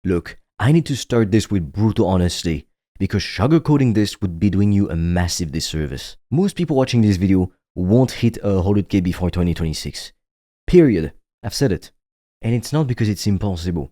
Look, I need to start this with brutal honesty, because sugarcoating this would be doing you a massive disservice. Most people watching this video won't hit 100k before 2026. Period. I've said it. And it's not because it's impossible.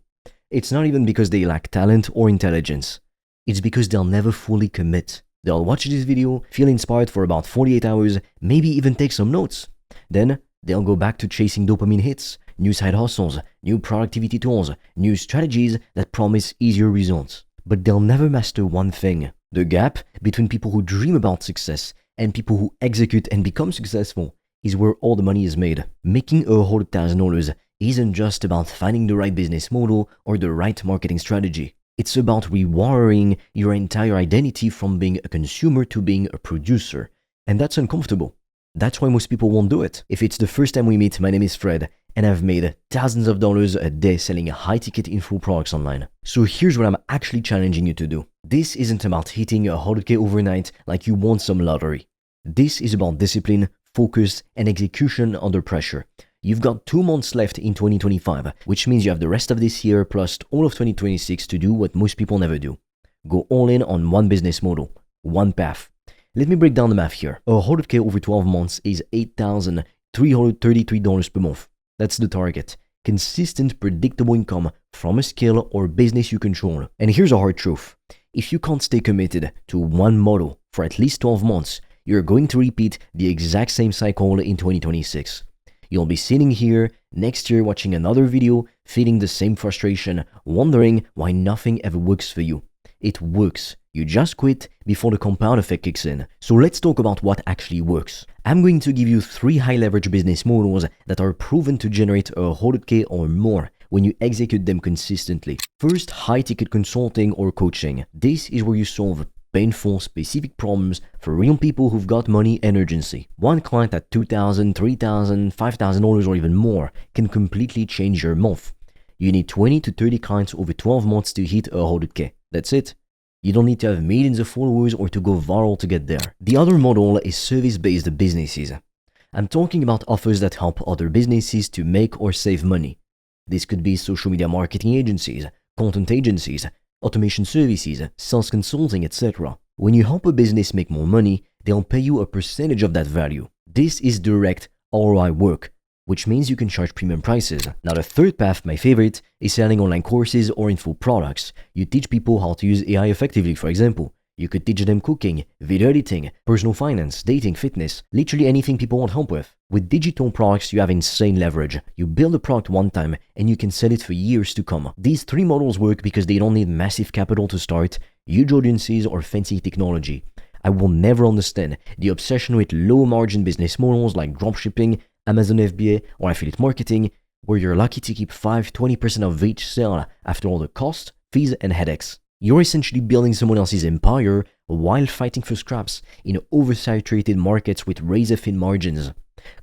It's not even because they lack talent or intelligence. It's because they'll never fully commit. They'll watch this video, feel inspired for about 48 hours, maybe even take some notes. Then they'll go back to chasing dopamine hits, new side hustles, new productivity tools, new strategies that promise easier results. But they'll never master one thing: the gap between people who dream about success and people who execute and become successful is where all the money is made. Making $100,000 isn't just about finding the right business model or the right marketing strategy. It's about rewiring your entire identity from being a consumer to being a producer. And that's uncomfortable. That's why most people won't do it. If it's the first time we meet, my name is Fred, and I've made thousands of dollars a day selling high-ticket info products online. So here's what I'm actually challenging you to do. This isn't about hitting 100k overnight like you won some lottery. This is about discipline, focus, and execution under pressure. You've got 2 months left in 2025, which means you have the rest of this year plus all of 2026 to do what most people never do. Go all in on one business model, one path. Let me break down the math here. 100k over 12 months is $8,333 per month. That's the target. Consistent, predictable income from a skill or business you control. And here's a hard truth. If you can't stay committed to one model for at least 12 months, you're going to repeat the exact same cycle in 2026. You'll be sitting here next year watching another video, feeling the same frustration, wondering why nothing ever works for you. It works. You just quit before the compound effect kicks in. So let's talk about what actually works. I'm going to give you 3 high leverage business models that are proven to generate 100k or more when you execute them consistently. First, high ticket consulting or coaching. This is where you solve painful, specific problems for real people who've got money and urgency. One client at $2,000, $3,000, $5,000 or even more can completely change your month. You need 20 to 30 clients over 12 months to hit 100k. That's it. You don't need to have millions of followers or to go viral to get there. The other model is service-based businesses. I'm talking about offers that help other businesses to make or save money. This could be social media marketing agencies, content agencies, automation services, sales consulting, etc. When you help a business make more money, they'll pay you a percentage of that value. This is direct ROI work, which means you can charge premium prices. Now the third path, my favorite, is selling online courses or info products. You teach people how to use AI effectively, for example. You could teach them cooking, video editing, personal finance, dating, fitness, literally anything people want help with. With digital products, you have insane leverage. You build a product one time and you can sell it for years to come. These 3 models work because they don't need massive capital to start, huge audiences, or fancy technology. I will never understand the obsession with low-margin business models like dropshipping, Amazon FBA, or affiliate marketing, where you're lucky to keep 5-20% of each sale after all the costs, fees, and headaches. You're essentially building someone else's empire while fighting for scraps in oversaturated markets with razor-thin margins.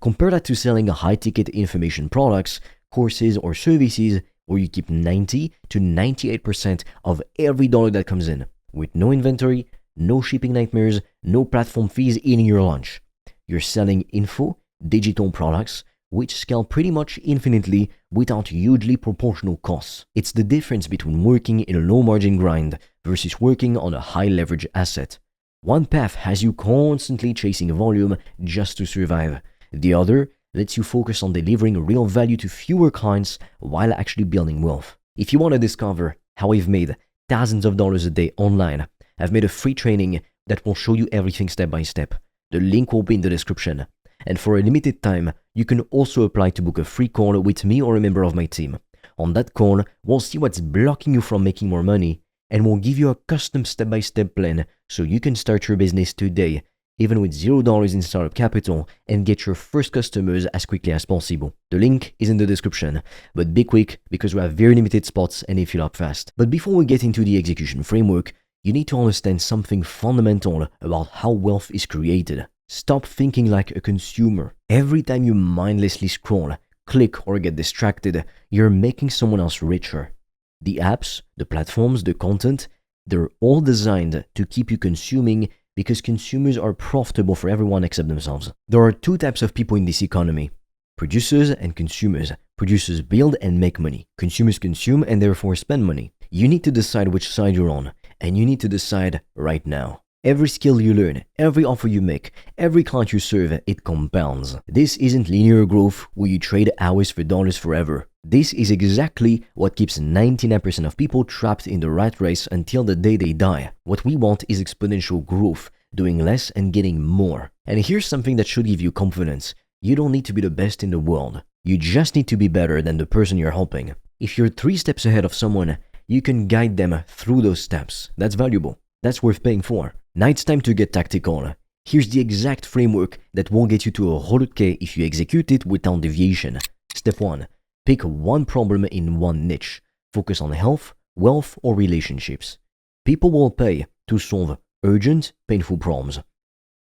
Compare that to selling high-ticket information products, courses, or services where you keep 90 to 98% of every dollar that comes in, with no inventory, no shipping nightmares, no platform fees eating your lunch. You're selling info, digital products, which scale pretty much infinitely without hugely proportional costs. It's the difference between working in a low-margin grind versus working on a high-leverage asset. One path has you constantly chasing volume just to survive. The other lets you focus on delivering real value to fewer clients while actually building wealth. If you want to discover how I've made thousands of dollars a day online, I've made a free training that will show you everything step by step. The link will be in the description. And for a limited time, you can also apply to book a free call with me or a member of my team. On that call, we'll see what's blocking you from making more money, and we'll give you a custom step-by-step plan so you can start your business today, even with $0 in startup capital, and get your first customers as quickly as possible. The link is in the description, but be quick because we have very limited spots and they fill up fast. But before we get into the execution framework, you need to understand something fundamental about how wealth is created. Stop thinking like a consumer. Every time you mindlessly scroll, click, or get distracted, you're making someone else richer. The apps, the platforms, the content, they're all designed to keep you consuming because consumers are profitable for everyone except themselves. There are 2 types of people in this economy: producers and consumers. Producers build and make money. Consumers consume and therefore spend money. You need to decide which side you're on, and you need to decide right now. Every skill you learn, every offer you make, every client you serve, it compounds. This isn't linear growth where you trade hours for dollars forever. This is exactly what keeps 99% of people trapped in the rat race until the day they die. What we want is exponential growth, doing less and getting more. And here's something that should give you confidence. You don't need to be the best in the world. You just need to be better than the person you're helping. If you're 3 steps ahead of someone, you can guide them through those steps. That's valuable. That's worth paying for. Now it's time to get tactical. Here's the exact framework that will get you to 100K if you execute it without deviation. Step 1. Pick one problem in one niche. Focus on health, wealth, or relationships. People will pay to solve urgent, painful problems.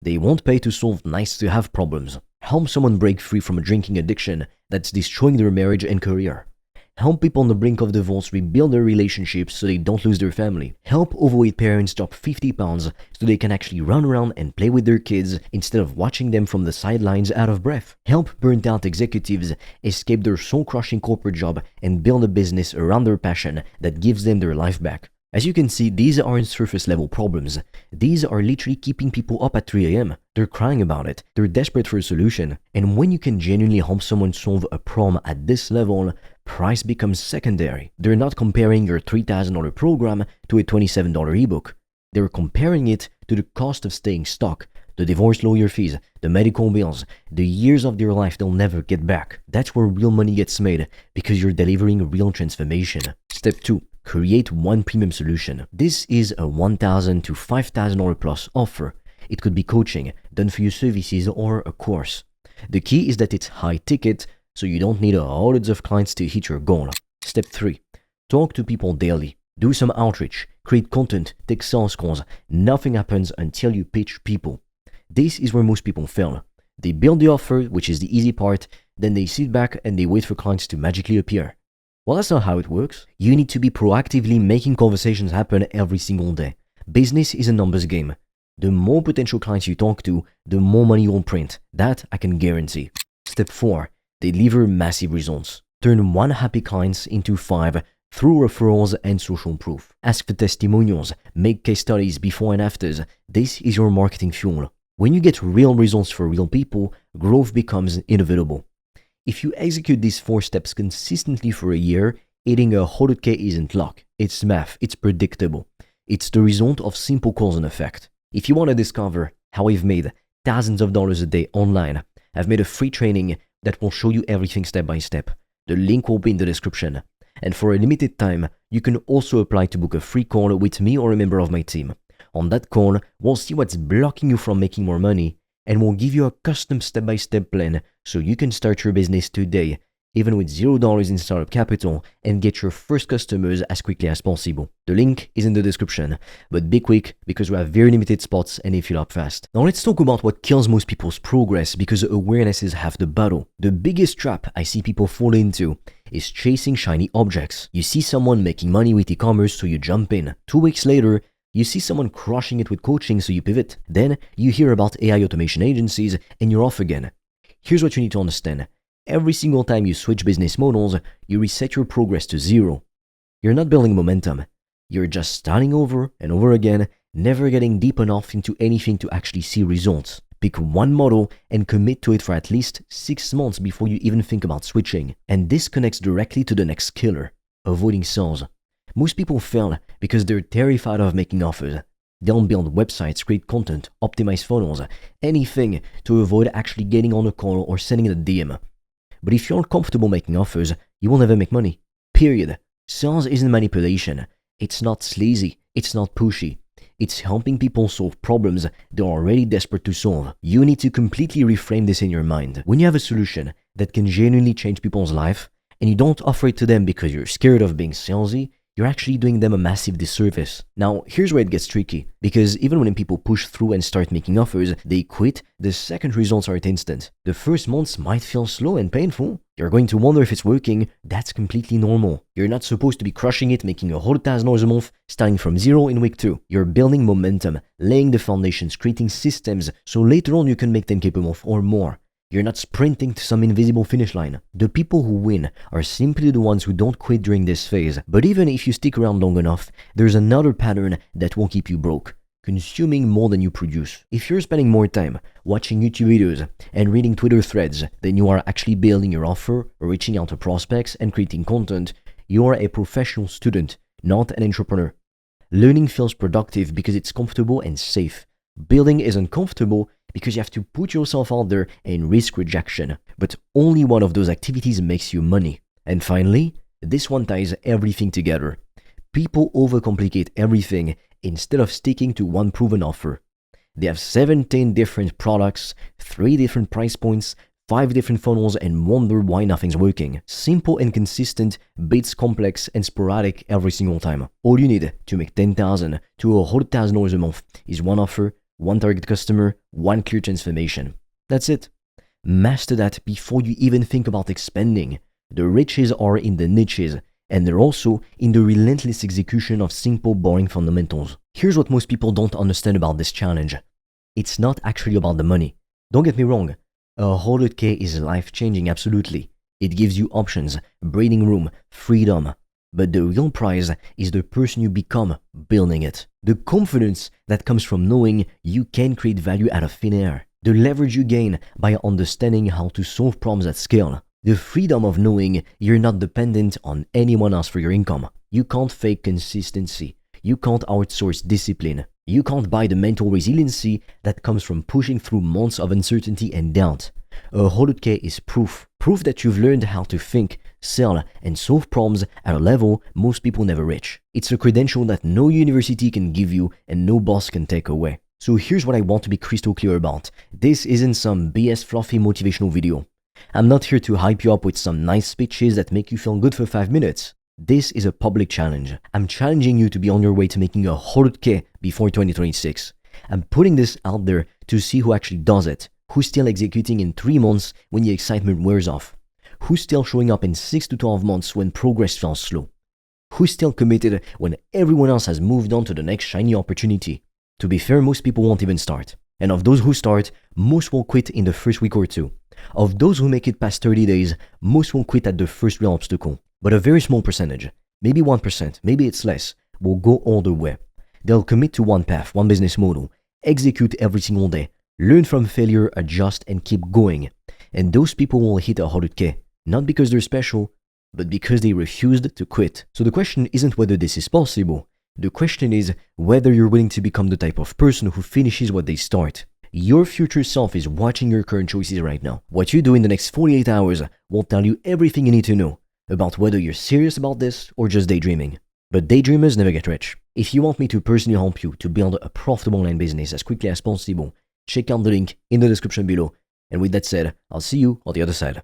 They won't pay to solve nice-to-have problems. Help someone break free from a drinking addiction that's destroying their marriage and career. Help people on the brink of divorce rebuild their relationships so they don't lose their family. Help overweight parents drop 50 pounds so they can actually run around and play with their kids instead of watching them from the sidelines out of breath. Help burnt out executives escape their soul-crushing corporate job and build a business around their passion that gives them their life back. As you can see, these aren't surface-level problems. These are literally keeping people up at 3 a.m. They're crying about it. They're desperate for a solution. And when you can genuinely help someone solve a problem at this level, price becomes secondary. They're not comparing your $3,000 program to a $27 ebook. They're comparing it to the cost of staying stuck, the divorce lawyer fees, the medical bills, the years of their life they'll never get back. That's where real money gets made because you're delivering real transformation. Step 2. Create one premium solution. This is a $1,000 to $5,000 plus offer. It could be coaching, done-for-you services, or a course. The key is that it's high ticket, so you don't need hundreds of clients to hit your goal. Step 3. Talk to people daily. Do some outreach. Create content. Take sales calls. Nothing happens until you pitch people. This is where most people fail. They build the offer, which is the easy part, then they sit back and they wait for clients to magically appear. Well, that's not how it works. You need to be proactively making conversations happen every single day. Business is a numbers game. The more potential clients you talk to, the more money you'll print. That I can guarantee. Step 4. Deliver massive results. Turn 1 happy clients into 5 through referrals and social proof. Ask for testimonials. Make case studies before and afters. This is your marketing fuel. When you get real results for real people, growth becomes inevitable. If you execute these 4 steps consistently for a year, hitting 100K isn't luck. It's math. It's predictable. It's the result of simple cause and effect. If you want to discover how I've made thousands of dollars a day online, I've made a free training that will show you everything step by step. The link will be in the description. And for a limited time, you can also apply to book a free call with me or a member of my team. On that call, we'll see what's blocking you from making more money, and we'll give you a custom step-by-step plan so you can start your business today, even with $0 in startup capital, and get your first customers as quickly as possible. The link is in the description, but be quick because we have very limited spots and they fill up fast. Now let's talk about what kills most people's progress, because awareness is half the battle. The biggest trap I see people fall into is chasing shiny objects. You see someone making money with e-commerce, so you jump in. 2 weeks later, you see someone crushing it with coaching, so you pivot. Then you hear about AI automation agencies and you're off again. Here's what you need to understand. Every single time you switch business models, you reset your progress to 0. You're not building momentum. You're just starting over and over again, never getting deep enough into anything to actually see results. Pick one model and commit to it for at least 6 months before you even think about switching. And this connects directly to the next killer, avoiding sales. Most people fail because they're terrified of making offers. They'll build websites, create content, optimize funnels, anything to avoid actually getting on a call or sending a DM. But if you're comfortable making offers, you will never make money. Period. Sales isn't manipulation. It's not sleazy. It's not pushy. It's helping people solve problems they're already desperate to solve. You need to completely reframe this in your mind. When you have a solution that can genuinely change people's life, and you don't offer it to them because you're scared of being salesy, you're actually doing them a massive disservice. Now, here's where it gets tricky, because even when people push through and start making offers, they quit, the second results aren't instant. The first months might feel slow and painful. You're going to wonder if it's working. That's completely normal. You're not supposed to be crushing it, making $100,000 a month, starting from 0 in week 2. You're building momentum, laying the foundations, creating systems, so later on you can make 10K per month or more. You're not sprinting to some invisible finish line. The people who win are simply the ones who don't quit during this phase. But even if you stick around long enough, there's another pattern that won't keep you broke: consuming more than you produce. If you're spending more time watching YouTube videos and reading Twitter threads than you are actually building your offer, reaching out to prospects, and creating content, you are a professional student, not an entrepreneur. Learning feels productive because it's comfortable and safe. Building is uncomfortable because you have to put yourself out there and risk rejection. But only one of those activities makes you money. And finally, this one ties everything together. People overcomplicate everything instead of sticking to one proven offer. They have 17 different products, 3 different price points, 5 different funnels, and wonder why nothing's working. Simple and consistent beats complex and sporadic every single time. All you need to make $10,000 to $100,000 a month is one offer, one target customer, one clear transformation. That's it. Master that before you even think about expanding. The riches are in the niches, and they're also in the relentless execution of simple, boring fundamentals. Here's what most people don't understand about this challenge. It's not actually about the money. Don't get me wrong. 100K is life-changing, absolutely. It gives you options, breathing room, freedom. But the real prize is the person you become building it. The confidence that comes from knowing you can create value out of thin air. The leverage you gain by understanding how to solve problems at scale. The freedom of knowing you're not dependent on anyone else for your income. You can't fake consistency. You can't outsource discipline. You can't buy the mental resiliency that comes from pushing through months of uncertainty and doubt. 100K is proof that you've learned how to think, sell, and solve problems at a level most people never reach. It's a credential that no university can give you and no boss can take away. So here's what I want to be crystal clear about. This isn't some BS fluffy motivational video. I'm not here to hype you up with some nice speeches that make you feel good for 5 minutes. This is a public challenge. I'm challenging you to be on your way to making 100K before 2026. I'm putting this out there to see who actually does it, who's still executing in 3 months when the excitement wears off, who's still showing up in 6 to 12 months when progress feels slow, who's still committed when everyone else has moved on to the next shiny opportunity. To be fair, most people won't even start. And of those who start, most will quit in the first week or 2. Of those who make it past 30 days, most will quit at the first real obstacle. But a very small percentage, maybe 1%, maybe it's less, will go all the way. They'll commit to one path, one business model, execute every single day, learn from failure, adjust, and keep going. And those people will hit 100K, not because they're special, but because they refused to quit. So the question isn't whether this is possible. The question is whether you're willing to become the type of person who finishes what they start. Your future self is watching your current choices right now. What you do in the next 48 hours will tell you everything you need to know about whether you're serious about this or just daydreaming. But daydreamers never get rich. If you want me to personally help you to build a profitable online business as quickly as possible, check out the link in the description below. And with that said, I'll see you on the other side.